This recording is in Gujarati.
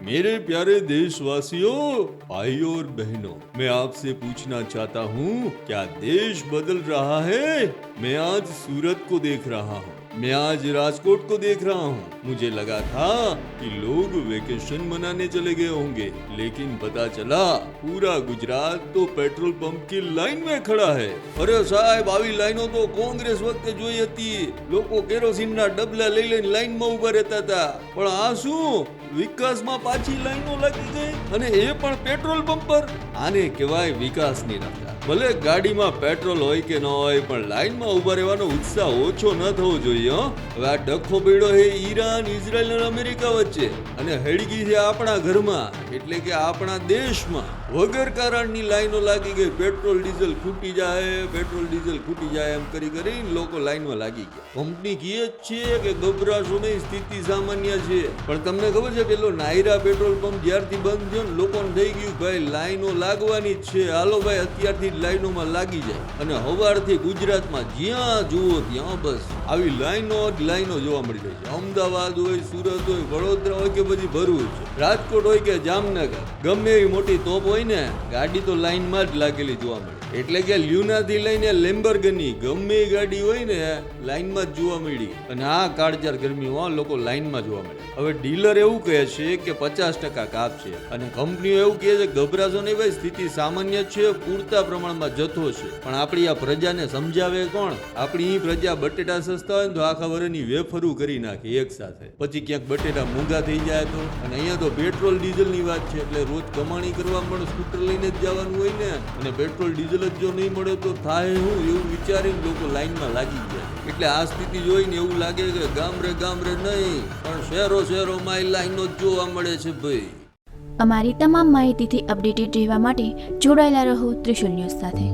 मेरे प्यारे देशवासियों, भाइयों और बहनों, मैं आपसे पूछना चाहता हूँ, क्या देश बदल रहा है? मैं आज सूरत को देख रहा हूँ, मैं आज राजकोट को देख रहा हूँ। मुझे लगा था कि लोग वेकेशन मनाने चले गए होंगे, लेकिन पता चला पूरा गुजरात तो पेट्रोल पंप की लाइन में खड़ा है। अरे साहब, આવી લાઈનો તો કોંગ્રેસ વખતે જોઈ હતી। લોકો કેરોસીનના ડબલા લઈ લઈને લાઈનમાં ઊભા રહેતા હતા, પણ આ શું વિકાસમાં પાછી લાઈનો લાગી ગઈ, અને એ પણ પેટ્રોલ પંપ પર। આને કહેવાય વિકાસની રફતાર। ભલે ગાડીમાં પેટ્રોલ હોય કે ન હોય, પણ લાઈનમાં ઊભા રહેવાનો ઉત્સાહ ઓછો ન થવો જોઈએ। હવે આ ડખો પડ્યો છે ઈરાન, ઇઝરાયલ અને અમેરિકા વચ્ચે, અને હળગી છે આપણા ઘરમાં, એટલે કે આપણા દેશમાં। વગર કારણની લાઈનો લાગી ગઈ। પેટ્રોલ ડીઝલ ખૂટી જાય, પેટ્રોલ ડીઝલ ખૂટી જાય એમ કરી કરીને લોકો લાઈનમાં લાગી ગયા। કંપની કહે છે કે ગભરાશો નહીં, સ્થિતિ સામાન્ય છે, પણ તમને ખબર છે પેલો નાયરા પેટ્રોલ પંપ જ્યારથી બંધ થયો ને, લોકોને થઈ ગયું ભાઈ લાઈનો લાગવાની જ છે, હાલો ભાઈ અત્યારથી જ લાઈનોમાં લાગી જાય। અને સવારથી ગુજરાતમાં જ્યાં જુઓ ત્યાં બસ આવી લાઈનો જ લાઈનો જોવા મળી જાય છે। અમદાવાદ હોય, સુરત હોય, વડોદરા હોય કે બધી ભરૂચ, રાજકોટ હોય કે જામનગર, ગમે એવી મોટી તોપ હોય ને, ગાડી તો લાઈનમાં જ લાગેલી જોવા મળે। એટલે કે લ્યુનાથી લઈને લેમ્બોર્ગિની ગમે એ ગાડી હોય ને લાઈનમાં જ જોવા મળી। અને આ કાળજાર ગરમીમાં લોકો લાઈનમાં જોવા મળે। હવે ડીલર એવું કહે છે કે 50% કાપ છે, અને કંપનીઓ એવું કહે છે ગભરાશો નહીં ભાઈ, સ્થિતિ સામાન્ય છે, પૂરતા પ્રમાણમાં જથ્થો છે। પણ આપણી આ પ્રજાને સમજાવે કોણ? આપણી પ્રજા બટેટા સસ્તા હોય ને તો આખા વર્ષની વેફરું કરી નાખે એક સાથે, પછી ક્યાંક બટેટા મોંઘા થઈ જાય તો। અને અહીંયા તો પેટ્રોલ ડીઝલની વાત છે, એટલે રોજ કમાણી કરવા પણ સ્કૂટર લઈને જ જવાનું હોય ને, અને પેટ્રોલ ડીઝલ જ જો નહીં મળે તો થાય શું, એવું વિચારીને લોકો લાઈનમાં લાગી જાય। એટલે આ સ્થિતિ જોઈને એવું લાગે કે ગામડે ગામડે નહીં, પણ શહેરોમાં લાઈનો જ જોવા મળે છે ભાઈ। અમારી તમામ માહિતીથી અપડેટેડ રહેવા માટે જોડાયેલા રહો ત્રિશુલ ન્યૂઝ સાથે।